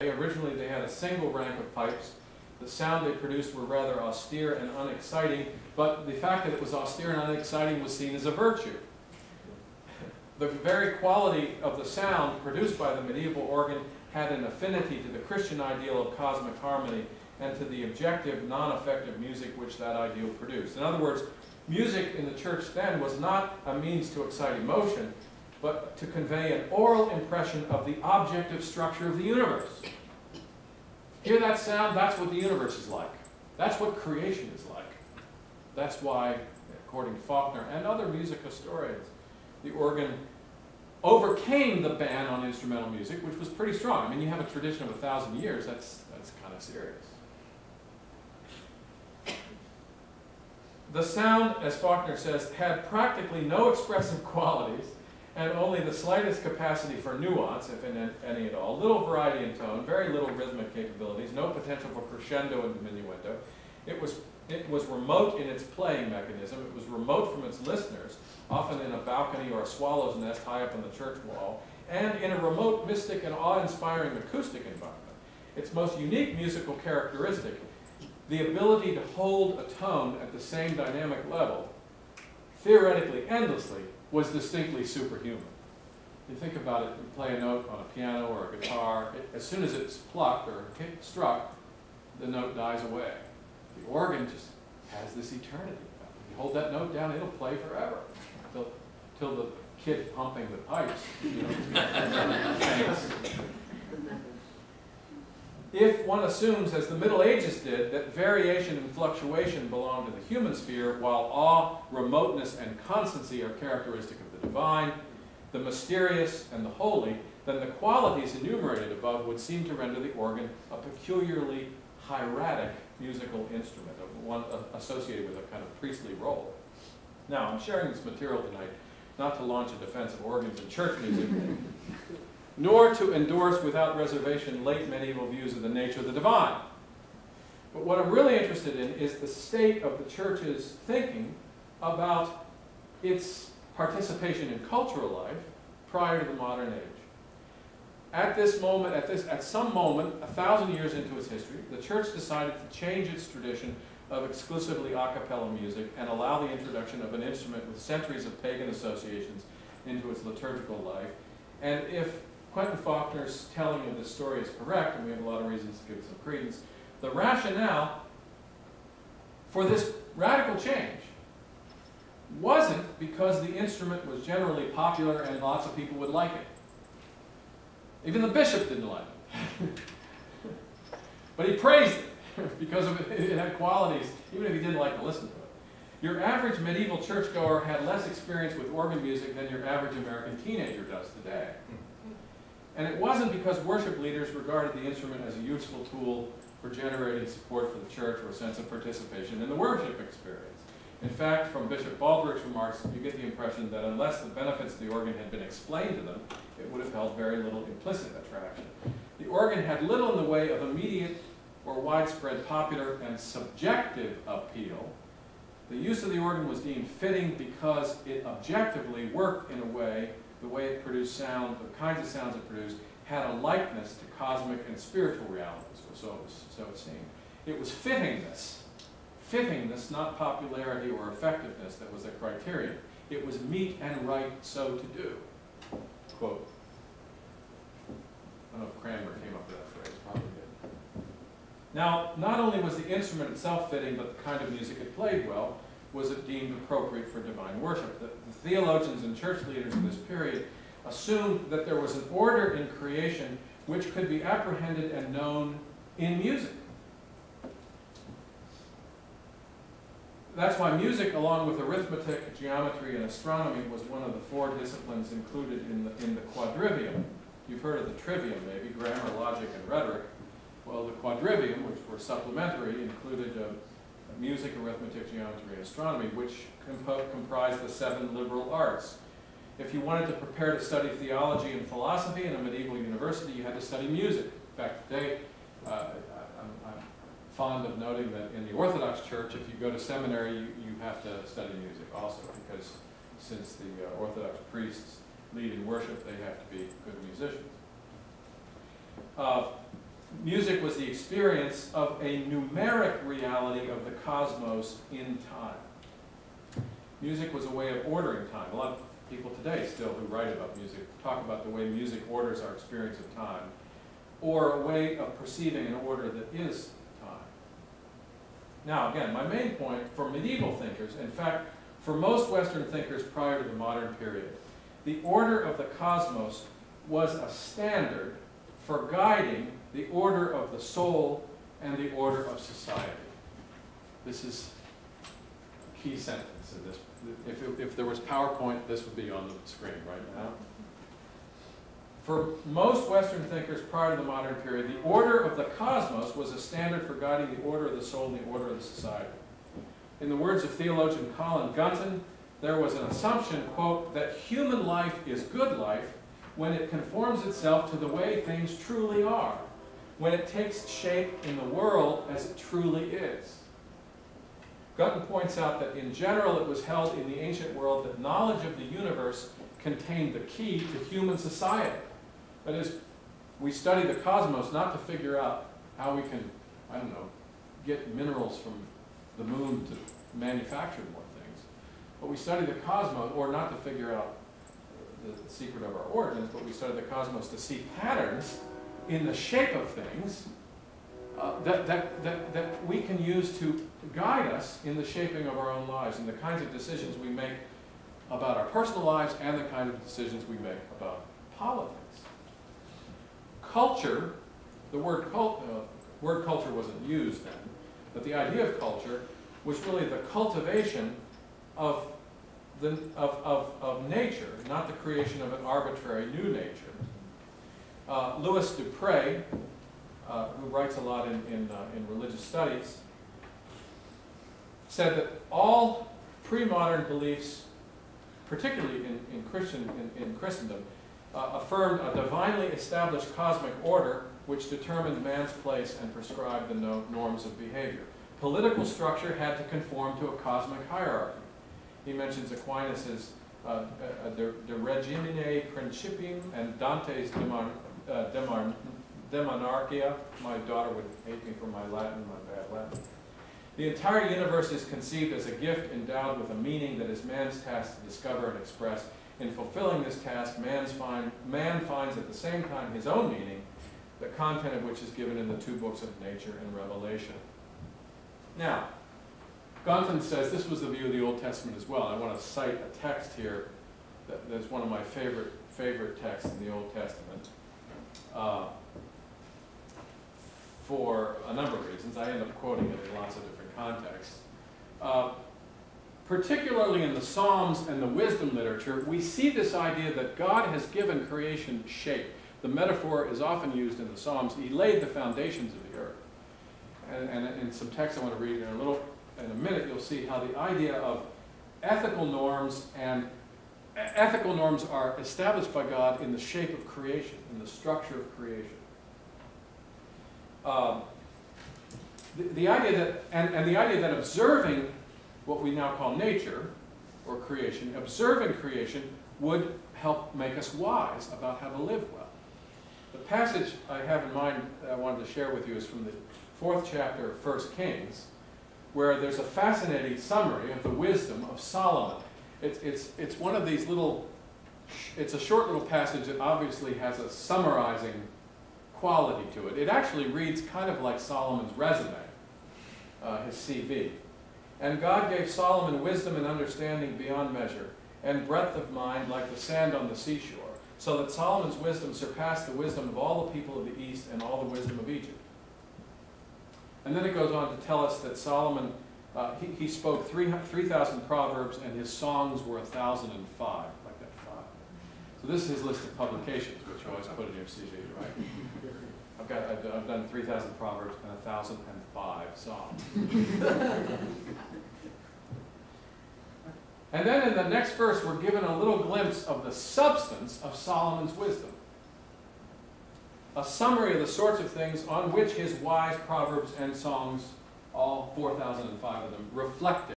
Originally they had a single rank of pipes. The sound they produced were rather austere and unexciting, but the fact that it was austere and unexciting was seen as a virtue. The very quality of the sound produced by the medieval organ had an affinity to the Christian ideal of cosmic harmony and to the objective, non-affective music which that ideal produced. In other words, music in the church then was not a means to excite emotion, but to convey an oral impression of the objective structure of the universe. Hear that sound? That's what the universe is like. That's what creation is like. That's why, according to Faulkner and other music historians, the organ overcame the ban on instrumental music, which was pretty strong. I mean, you have a tradition of 1,000 years. That's kind of serious. The sound, as Faulkner says, had practically no expressive qualities and only the slightest capacity for nuance, if any at all. Little variety in tone, very little rhythmic capabilities, no potential for crescendo and diminuendo. It was remote in its playing mechanism. It was remote from its listeners, often in a balcony or a swallow's nest high up on the church wall, and in a remote, mystic, and awe-inspiring acoustic environment. Its most unique musical characteristic, the ability to hold a tone at the same dynamic level, theoretically, endlessly, was distinctly superhuman. You think about it, you play a note on a piano or a guitar, as soon as it's plucked or struck, the note dies away. The organ just has this eternity. You hold that note down, it'll play forever, till the kid pumping the pipes, faints. If one assumes, as the Middle Ages did, that variation and fluctuation belong to the human sphere, while awe, remoteness, and constancy are characteristic of the divine, the mysterious, and the holy, then the qualities enumerated above would seem to render the organ a peculiarly hieratic musical instrument, one associated with a kind of priestly role. Now, I'm sharing this material tonight not to launch a defense of organs in church music, nor to endorse without reservation late medieval views of the nature of the divine. But what I'm really interested in is the state of the church's thinking about its participation in cultural life prior to the modern age. At this moment, at some moment, 1,000 years into its history, the church decided to change its tradition of exclusively a cappella music and allow the introduction of an instrument with centuries of pagan associations into its liturgical life. And if Quentin Faulkner's telling of this story is correct, and we have a lot of reasons to give it some credence, the rationale for this radical change wasn't because the instrument was generally popular and lots of people would like it. Even the bishop didn't like it. But he praised it because it had qualities, even if he didn't like to listen to it. Your average medieval churchgoer had less experience with organ music than your average American teenager does today. And it wasn't because worship leaders regarded the instrument as a useful tool for generating support for the church or a sense of participation in the worship experience. In fact, from Bishop Baldrick's remarks, you get the impression that unless the benefits of the organ had been explained to them, it would have held very little implicit attraction. The organ had little in the way of immediate or widespread popular and subjective appeal. The use of the organ was deemed fitting because it objectively worked in a way, the way it produced sound, the kinds of sounds it produced, had a likeness to cosmic and spiritual realities, or so it seemed. It was fittingness, not popularity or effectiveness, that was the criterion. It was meet and right so to do. Quote. I don't know if Cranmer came up with that phrase, probably did. Now, not only was the instrument itself fitting, but the kind of music it played well was it deemed appropriate for divine worship. The theologians and church leaders of this period assumed that there was an order in creation which could be apprehended and known in music. That's why music, along with arithmetic, geometry, and astronomy, was one of the 4 disciplines included in the quadrivium. You've heard of the trivium, maybe, grammar, logic, and rhetoric. Well, the quadrivium, which were supplementary, included music, arithmetic, geometry, and astronomy, which comprised the 7 liberal arts. If you wanted to prepare to study theology and philosophy in a medieval university, you had to study music. In fact, today, I'm fond of noting that in the Orthodox Church, if you go to seminary, you have to study music also, because since the Orthodox priests lead in worship, they have to be good musicians. Music was the experience of a numeric reality of the cosmos in time. Music was a way of ordering time. A lot of people today still who write about music talk about the way music orders our experience of time, or a way of perceiving an order that is time. Now, again, my main point for medieval thinkers, in fact, for most Western thinkers prior to the modern period, the order of the cosmos was a standard for guiding the order of the soul and the order of society. This is a key sentence in this. If there was PowerPoint, this would be on the screen right now. For most Western thinkers prior to the modern period, the order of the cosmos was a standard for guiding the order of the soul and the order of the society. In the words of theologian Colin Gunton, there was an assumption, quote, that human life is good life when it conforms itself to the way things truly are, when it takes shape in the world as it truly is. Gunton points out that in general it was held in the ancient world that knowledge of the universe contained the key to human society. That is, we study the cosmos not to figure out how we can, I don't know, get minerals from the moon to manufacture more things. But we study the cosmos, or not to figure out the secret of our origins, but we study the cosmos to see patterns in the shape of things that we can use to guide us in the shaping of our own lives and the kinds of decisions we make about our personal lives and the kind of decisions we make about politics. Culture, the word culture wasn't used then, but the idea of culture was really the cultivation of nature, not the creation of an arbitrary new nature. Louis Dupre, who writes a lot in religious studies, said that all pre-modern beliefs, particularly in Christendom, affirmed a divinely established cosmic order which determined man's place and prescribed the norms of behavior. Political structure had to conform to a cosmic hierarchy. He mentions Aquinas's De Regimine Principium and Dante's De Monarchia. My daughter would hate me for my Latin, my bad Latin. The entire universe is conceived as a gift endowed with a meaning that is man's task to discover and express. In fulfilling this task, man finds at the same time his own meaning, the content of which is given in the two books of nature and Revelation. Now, Gunton says this was the view of the Old Testament as well. I want to cite a text here that's one of my favorite texts in the Old Testament for a number of reasons. I end up quoting it in lots of different contexts. Particularly in the Psalms and the wisdom literature, we see this idea that God has given creation shape. The metaphor is often used in the Psalms. He laid the foundations of the earth. And in some text I want to read in a minute, you'll see how the idea of ethical norms are established by God in the shape of creation, in the structure of creation. The idea that observing what we now call nature or creation, observing creation would help make us wise about how to live well. The passage I have in mind that I wanted to share with you is from the 4th chapter of 1 Kings, where there's a fascinating summary of the wisdom of Solomon. It's one of these little, it's a short little passage that obviously has a summarizing quality to it. It actually reads kind of like Solomon's resume, his CV. And God gave Solomon wisdom and understanding beyond measure, and breadth of mind like the sand on the seashore, so that Solomon's wisdom surpassed the wisdom of all the people of the East and all the wisdom of Egypt. And then it goes on to tell us that Solomon, he spoke 3,000 proverbs, and his songs were 1,005, like that 5. So this is his list of publications, which you always put in your CV, right? I've done 3,000 proverbs and 1,005 songs. And then in the next verse, we're given a little glimpse of the substance of Solomon's wisdom. A summary of the sorts of things on which his wise proverbs and songs, all 4,005 of them, reflected.